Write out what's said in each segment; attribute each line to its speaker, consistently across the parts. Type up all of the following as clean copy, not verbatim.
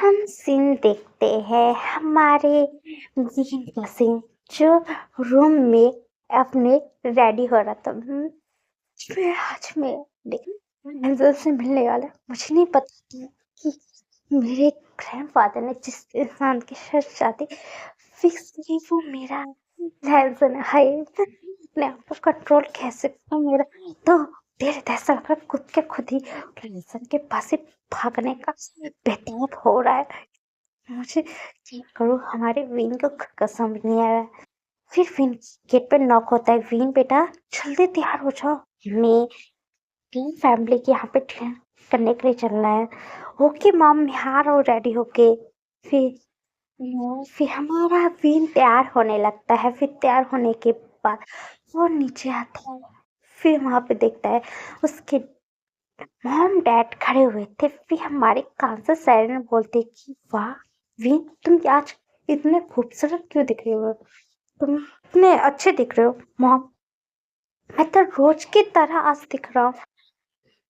Speaker 1: हम सीन देखते हैं हमारे वीन का सीन जो रूम में अपने रेडी हो रहा था। मैं आज मैं लेकिन मंजिल से मिलने वाला मुझे नहीं पता था कि मेरे ग्रैंडफादर ने जिस इंसान के साथ शादी फिक्स की वो मेरा लेंसन है। अपने आप को कंट्रोल कैसे करूं मेरा तो धीरे ऐसा लग रहा खुद के खुद ही लेंसन के पास ही भागने का बेताब हो रहा है। मुझे क्या करूं हमारे वीन को कसम नहीं आ रहा है। फिर वीन गेट पे नॉक होता है। वीन बेटा जल्दी तैयार हो जाओ, मैं तीन फैमिली के यहाँ पे करने के लिए चलना है। ओके मॉम, मैं आ रहा हूँ रेडी होके। फिर हमारा वीन तैयार होने लगता है। फिर तैयार होने के बाद वो नीचे आता है। फिर वहां पे देखता है उसके मॉम डैड खड़े हुए थे। फिर हमारे कान से सायरन बोलते कि वाह वीन, तुम आज इतने खूबसूरत क्यों दिख रहे हो, तुम इतने अच्छे दिख रहे हो। मॉम, मैं तो रोज की तरह आज दिख रहा हूँ।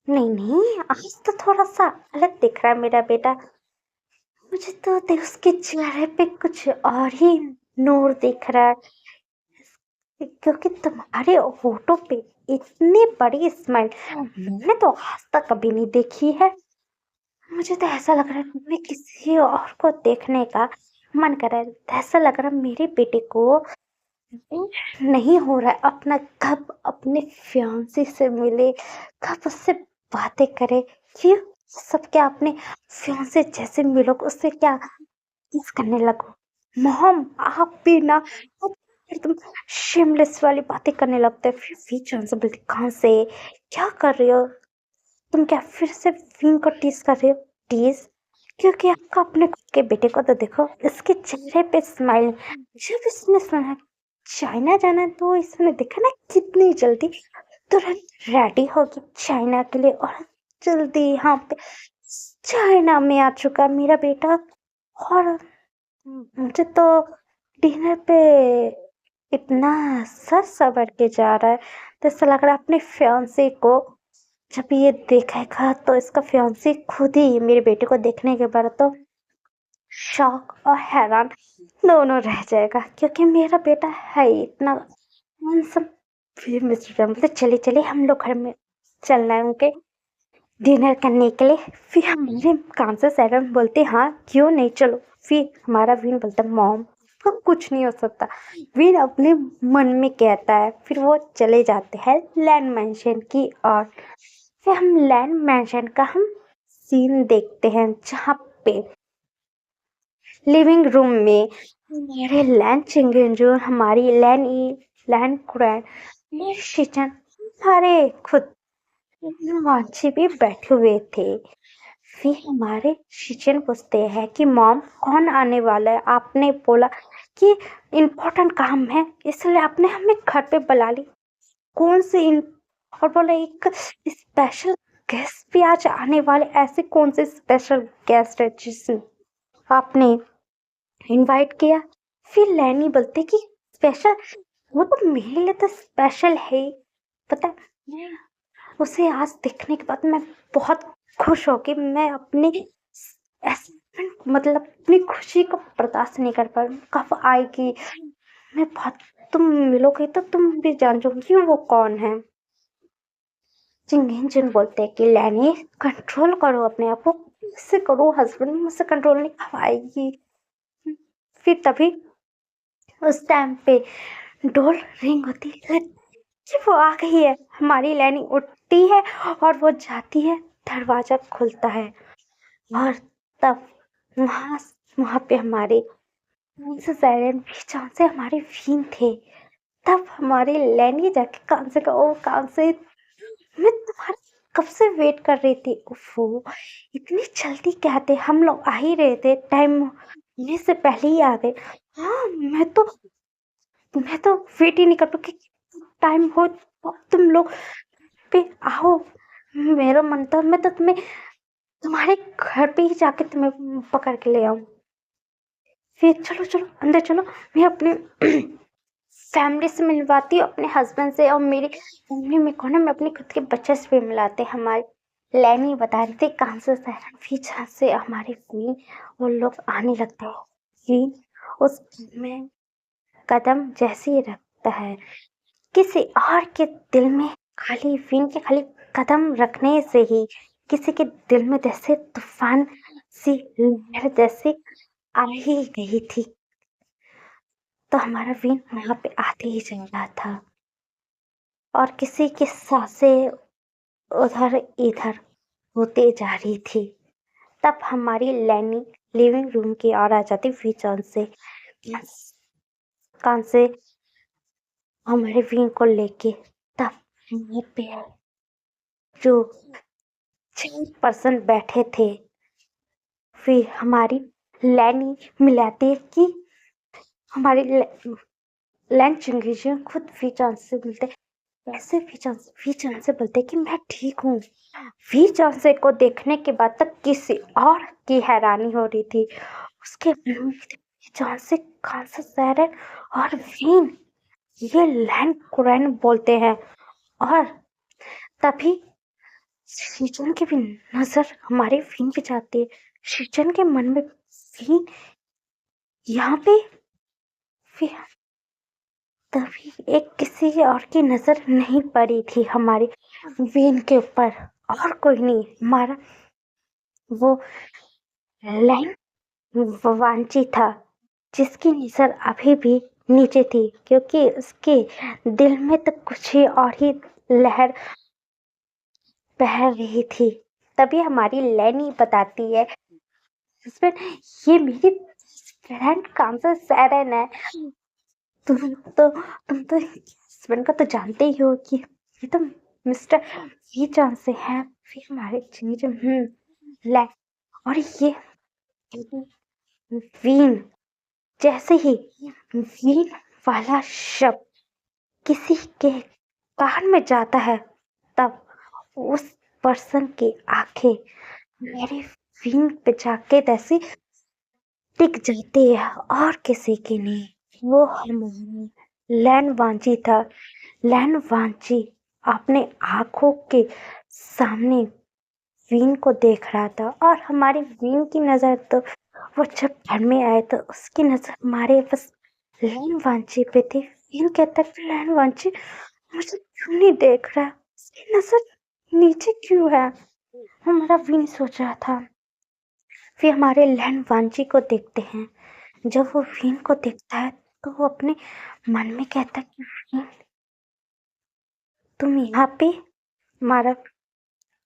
Speaker 1: नहीं नहीं, आज तो थोड़ा सा अलग दिख रहा है मेरा बेटा। मुझे तो देख उसके चेहरे पे कुछ और ही नूर दिख रहा है, क्योंकि तुम्हारे होठों पे इतनी बड़ी स्माइल मैंने तो आज तक कभी नहीं देखी है। मुझे तो ऐसा लग रहा है मैं किसी और को देखने का मन कर रहा है। ऐसा लग रहा है मेरे बेटे को नहीं हो रहा है अपना कब अपने फियांसे से मिले, कब उससे बातें करे। क्यों सब क्या अपने फियांसे जैसे मिलोगे उससे क्या किस करने लगो। मोहम आप भी ना अब एकदम शेमलेस वाली बातें करने लगते हैं। फिर भी जान से बोलती कहाँ से क्या कर रही हो तुम, क्या फिर से विंग को टीज कर रहे हो। टीज क्योंकि आपका अपने खुद के बेटे को तो देखो, इसके चेहरे पे स्माइल। जब इसने सुना चाइना जाना तो इसने देखा ना कितनी जल्दी तुरंत रेडी होगी चाइना के लिए, और जल्दी यहाँ पे चाइना में आ चुका मेरा बेटा। और मुझे तो डिनर पे इतना सर सवर के जा रहा है, तो ऐसा लग रहा है अपने फियांसे को जब ये देखेगा तो इसका फियांसे खुद ही मेरे बेटे को देखने के बाद तो शॉक और हैरान दोनों रह जाएगा, क्योंकि मेरा बेटा है इतना हैंडसम। फिर मिस्टर ट्रम्प बोलते चले चले हम लोग घर में चलना है उनके डिनर करने के लिए। फिर हमारे काम से सैरन बोलते हाँ क्यों नहीं चलो। फिर हमारा वीन बोलता मॉम को कुछ नहीं हो सकता। वीन अपने मन में कहता है। फिर वो चले जाते हैं लैंड मैंशन की ओर। फिर हम लैंड मैंशन का हम सीन देखते हैं जहाँ पे लिविंग रूम में मेरे लैंड चिंगन जो हमारी लैंड लैंड कुरैन मेरे शिचन हमारे खुद वांची भी बैठे हुए थे। फिर हमारे शिचन पूछते हैं कि मॉम कौन आने वाला है, आपने बोला कि इम्पोर्टेंट काम है इसलिए आपने हमें घर पे बुला ली, कौन से और बोला एक स्पेशल गेस्ट भी आज आने वाले। ऐसे कौन से स्पेशल गेस्ट है जिसने आपने इनवाइट किया। फिर लैनी बोलते कि स्पेशल वो तो मेरे लिए तो स्पेशल है पता है। उसे आज देखने के बाद मैं बहुत खुश हो कि मैं अपनी मतलब अपनी खुशी को बर्दाश्त नहीं कर पा रही। कब आएगी मैं बहुत, तुम मिलोगे तो तुम भी जान जाओगी वो कौन है। जिन बोलते हैं कि लैनी कंट्रोल करो अपने आप को, मुझसे करो हस्बैंड, मुझसे कंट्रोल नहीं कर पाएगी। फिर तभी उस टाइम पे डोर रिंग होती है कि वो आ गई है। हमारी लैनी उठती है और वो जाती है, दरवाजा खुलता है और तब वहां पे हमारे जहाँ से हमारे वीन थे। तब हमारी लैनी जाके कान से कहा ओ कान से मैं तुम्हारा कब से वेट कर रही थी। वो इतनी जल्दी कहते हम लोग आ ही रहे थे, टाइम होने से पहले ही आ गए। हाँ मैं तो वेट ही नहीं कर पाती, टाइम हो तुम लोग पे आओ। मेरा मन था मैं तो तुम्हारे घर पे ही जाके तुम्हें पकड़ के ले आऊं। फिर चलो चलो अंदर चलो, मैं अपने फैमिली से मिलवाती हूँ, अपने हस्बैंड से, और मेरी फैमिली में कौन है मैं अपने खुद के बच्चे से भी मिलाते हमारे। लैनी बता रही थी कहाँ से सायरन पीछा से हमारे वीन वो लोग आने लगते हैं। वीन उस में कदम जैसे ही रखता है, किसी और के दिल में खाली वीन के खाली कदम रखने से ही किसी के दिल में जैसे तूफान सी लहर जैसे आ ही गई थी। तो हमारा वीन वहां पे आते ही चल रहा था और किसी की सांसें उधर इधर होते जा रही थी। तब हमारी लैनी लिविंग रूम की ओर आ जाती वीचौन से कान से हमारे वीन को लेके। तब वहाँ पे जो 6 पर्सन बैठे थे, फिर हमारी लैनी मिलाती है कि हमारी लैन चिंगीजी खुद वीचौन से मिलते, कैसे वीचौन से बोलते कि मैं ठीक हूँ। वीचौन से को देखने के बाद तक किसी और की हैरानी हो रही थी। उसके वीचौन से कौन सा सायरन और वीन ये लैन कुरैन बोलते हैं। और तभी शीचन की भी नजर हमारे वीन पे जाती है। शीचन के मन में वीन यहाँ पे, फिर तभी एक किसी और की नजर नहीं पड़ी थी हमारे वीन के ऊपर, और कोई नहीं, हमारा वो लैन वांची था जिसकी नजर अभी भी नीचे थी, क्योंकि उसके दिल में तो कुछ ही और ही लहर बह रही थी। तभी हमारी लैनी बताती है, हस्बैंड ये मेरी फ्रेंड कौन सा सायरन है। तुम तो हस्बैंड का तो जानते ही हो कि ये तो मिस्टर वीचौन से है। फिर हमारे चीज लै और ये वीन, जैसे ही वीन वाला शब्द किसी के कान में जाता है, तब उस पर्सन की आंखें मेरे वीन पे जाके जैसे टिक जाती है और किसी की नहीं। वो हमारा लैन वांची था। लैन वांची अपने आंखों के सामने वीन को देख रहा था, और हमारी वीन की नजर तो वो जब घर में आए तो उसकी नजर हमारे बस लैन वांची पे थी। वीन कहता है लैन वांची मुझे क्यों नहीं देख रहा, उसकी नजर नीचे क्यों है। हमारा वीन सोच रहा था। फिर हमारे लैन वांची को देखते हैं। जब वो वीन को देखता है तो वो अपने मन में कहता है कि वीन तुम यहाँ पे। हमारा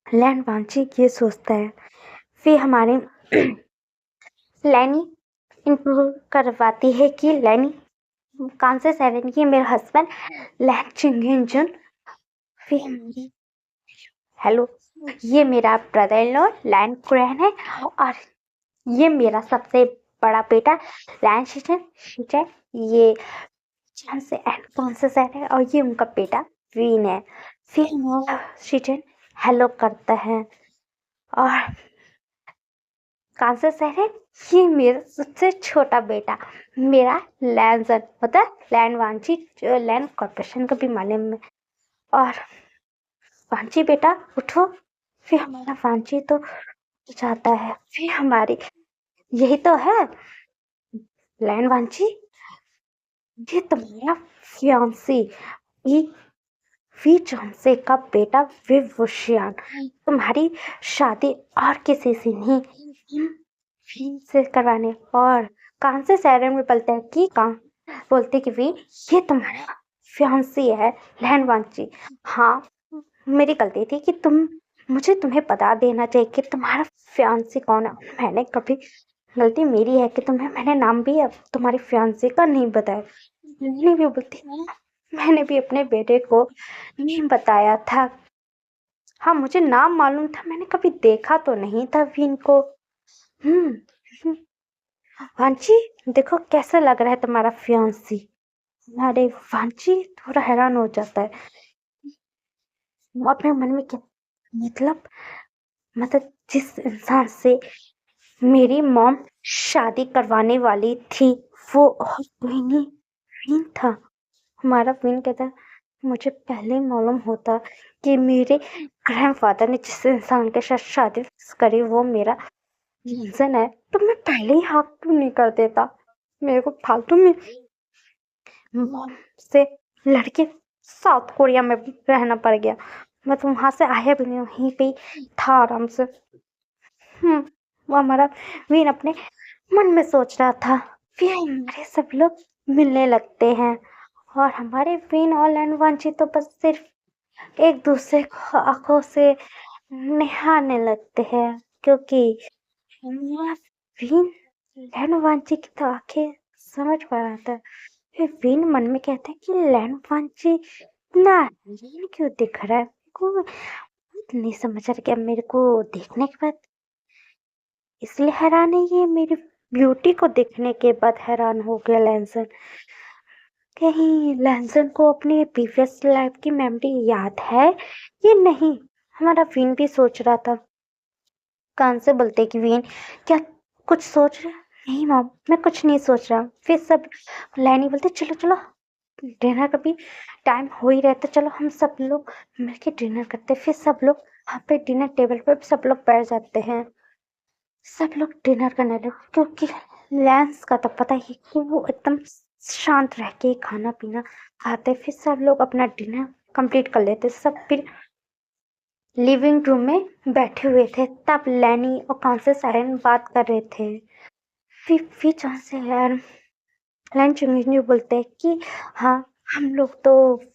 Speaker 1: लैन वांची ये सोचता है। फिर हमारे लैनी इंटरव्यू करवाती है कि लैनी कौन से सायरन की, मेरा हस्बैंड लैन चिंगेंजन। फिर हमारी हेलो, ये मेरा ब्रदर इन लॉ लैन कुरैन है, और ये मेरा सबसे बड़ा बेटा लैन शीचन ये चांद से एंड कौन सा सायरन है, और ये उनका बेटा वीन है। फिर हमारा शीचन हेलो करता है, और कौन सा सायरन, ये मेरा सबसे छोटा बेटा मेरा लैनजन, मतलब लैन वांची, जो लैन कॉर्पोरेशन का भी मालूम है। और वांची बेटा उठो। फिर हमारा वांची तो जाता है। फिर हमारी यही तो है लैन वांची, ये तुम्हारा फियांसी वी से का बेटा विवुशियान। तुम्हारी शादी और किसी से नहीं, वी से करवाने। और कौन से सायरन में बोलते हैं कि कौन बोलते कि वी ये तुम्हारा फियांसी है लैन वांची। हाँ, मेरी गलती थी कि मुझे तुम्हें बता देना चाहिए कि तुम्हारा फियांसी कौन है। मैंने कभी गलती मेरी है कि मैंने नाम भी अब तुम्हारी फियांसी का नहीं बताया। नहीं भी बोलती, मैंने भी अपने बेटे को नहीं बताया था। हाँ, मुझे नाम मालूम था, मैंने कभी देखा तो नहीं था वीन को। वांची देखो कैसा लग रहा है तुम्हारा फियांसी। अरे वांची थोड़ा हैरान हो जाता है अपने मन में, क्या मतलब जिस इंसान से मेरी मॉम शादी करवाने वाली थी वो और कोई नहीं वीन था। हमारा वीन कहता मुझे पहले ही मालूम होता कि मेरे ग्रैंडफादर ने जिस इंसान के साथ शादी फिक्स करी वो मेरा रीजन है, तो मैं पहले ही हाँ क्यों नहीं कर देता। मेरे को फालतू में मॉम से लड़के साउथ कोरिया में रहना पड़ गया। मैं तो वहां से आया भी नहीं, वहीं पे ही था आराम से। वो हमारा वीन अपने मन में सोच रहा था। फिर हमारे सब लोग मिलने लगते हैं और हमारे वीन और लैंडवांची तो बस सिर्फ एक दूसरे को आंखों से निहारने लगते हैं, क्योंकि हमारा वीन लैंडवांची की तो आंखें समझ पा रहा था। फिर वीन मन में कहता है कि लैंडवांची ना वीन क्यों दिख रहा है, को नहीं समझ आ रहा मेरे को देखने के बाद। इसलिए हैरान है ये मेरी ब्यूटी को देखने के बाद हैरान हो गया लैंसन। कहीं लैंसन को अपनी प्रीवियस लाइफ की मेमोरी याद है या नहीं, हमारा वीन भी सोच रहा था। कान से बोलते कि वीन क्या कुछ सोच रहा? नहीं मॉम, मैं कुछ नहीं सोच रहा। फिर सब लैनी बोलते चलो चलो डिनर का भी टाइम हो ही रहता, चलो हम सब लोग मिलके डिनर करते। फिर सब लोग वहाँ पे डिनर टेबल पे सब लोग बैठ जाते हैं। सब लोग डिनर करने लगे, क्योंकि लैंस का तो पता ही कि वो एकदम शांत रह के खाना पीना खाते। फिर सब लोग अपना डिनर कंप्लीट कर लेते। सब फिर लिविंग रूम में बैठे हुए थे, तब लैनी और कॉन्सेस सायरन बात कर रहे थे। फिर जहाँ से यार लंच में बोलते हैं कि हाँ हम लोग तो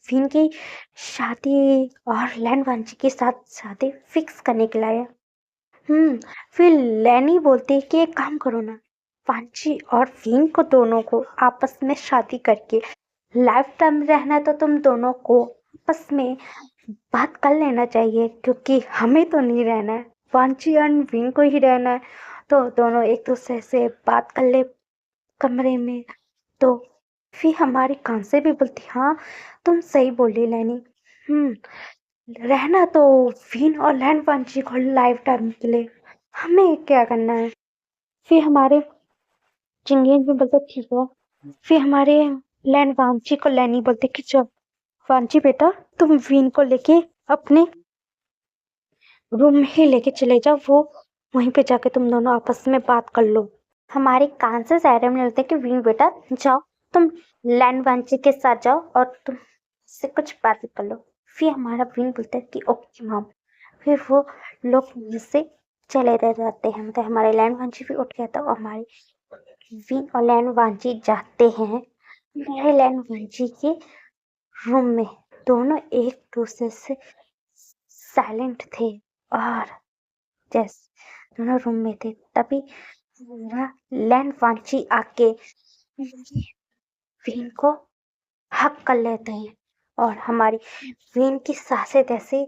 Speaker 1: फिन की शादी और लैंड वांची के साथ शादी फिक्स करने के लिए। फिर लैनी बोलती है कि एक काम करो ना, वांची और फिन को दोनों को आपस में शादी करके लाइफ टाइम रहना है, तो तुम दोनों को आपस में बात कर लेना चाहिए, क्योंकि हमें तो नहीं रहना है, वांची और विन को ही रहना है। तो दोनों एक दूसरे से बात कर ले कमरे में। तो फिर हमारी कान से भी बोलती हाँ तुम सही बोली लैनी। रहना तो विन और लैंड वांची को लाइफ टाइम के लिए, हमें क्या करना है। फिर हमारे चिंगेज भी बोलते ठीक है। फिर हमारे लैंड वांची को लैनी बोलते कि चल वांची बेटा तुम विन को लेके अपने रूम में ही लेके चले जाओ, वो वहीं पे जाके तुम दोनों आपस में बात कर लो। हमारे कान से सायरन मिलते कि विन बेटा जाओ तुम लैंड वांची के साथ जाओ और तुम से कुछ बात कर लो। फिर हमारा विन बोलता है कि ओके मॉम। फिर वो लोग मुझसे चले रह जाते हैं, मतलब हमारे लैंड वांची भी उठ गया था और हमारे विन और लैंड वांची जाते हैं हमारे लैंड वांची के रूम में। दोनों एक दूसरे से साइलेंट थे और जैसे दोनों रूम में थे, तभी मेरा लैंड वांची आके वीन को हक कर लेते हैं और हमारी वीन की सांसें जैसे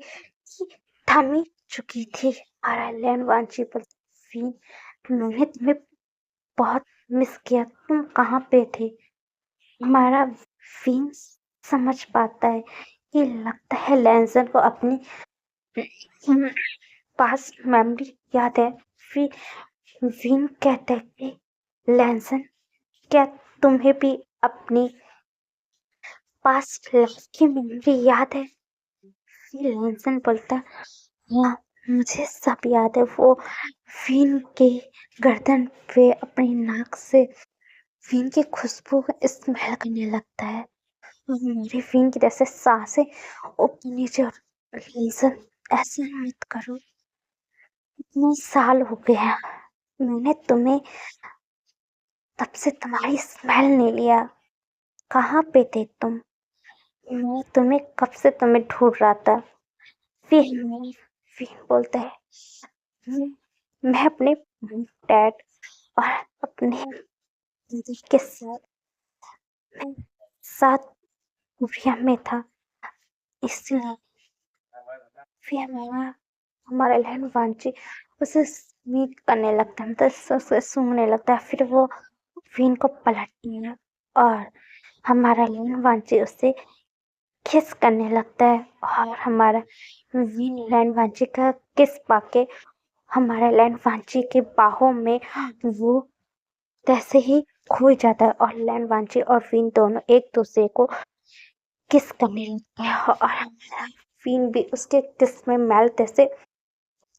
Speaker 1: थमी चुकी थी। हमारा लैंड वांची पर वीन मैंने तुम्हें बहुत मिस किया, तुम कहाँ पे थे। हमारा वीन समझ पाता है कि लगता है लैंसन को अपनी पास्ट मेमोरी याद है। फिर विन कहता है कि लैंसन क्या तुम्हें भी अपनी पास्ट लाइफ की मेमोरी याद है। फिर लैंसन बोलता हाँ मुझे सब याद है। वो विन के गर्दन पे अपनी नाक से विन की खुशबू का स्मेल करने लगता है और मेरे विन की जैसे सांसें ऊपर नीचे। और लैंसन ऐसे मत करो, इतने साल हो गया मैंने तुम्हें तब से तुम्हारी स्मेल नहीं लिया, कहाँ पे थे तुम, मैं तुम्हें कब से तुम्हें ढूंढ रहा था। फिर बोलता है मैं अपने डैड और अपने दीदी के साथ कोरिया में था, इसलिए। फिर हमारा लहन वांची उसे मीट करने लगता है, मतलब उसे सूंघने लगता है। फिर वो विन को पलटती है और हमारा लहन वांची उससे किस करने लगता है और हमारा विन लैंड वांची का किस पाके हमारा लैंड वांची के बाहों में वो तैसे ही खो जाता है और लैंड वांची और विन दोनों एक दूसरे को किस करने लगता है और हमारा फिन भी उसके किस में मेल्ट ऐसे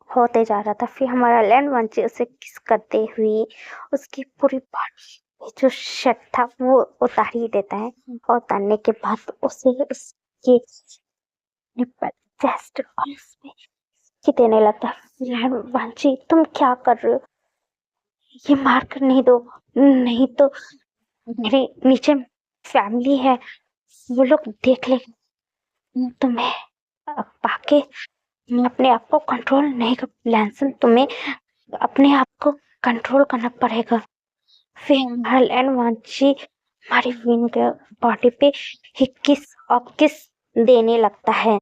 Speaker 1: होते जा रहा था। फिर हमारा लैंड वांची उसे किस करते हुए उसकी पूरी बॉडी पे जो शर्ट था वो उतार ही देता है और उतारने के बाद उसे उसके निप्पल चेस्ट और उसमें की देने लगता है। लैंड वांची तुम क्या कर रहे हो, ये मार कर नहीं दो, नहीं तो मेरे नीचे फैमिली है, वो लोग देख ले तुम्हें पाके। मैं अपने आप को कंट्रोल नहीं कर, लैंसन तुम्हें अपने आप को कंट्रोल करना पड़ेगा। फिर हमारा लैंड वांची हमारी विन के बॉडी पे ही किस और किस देने लगता है।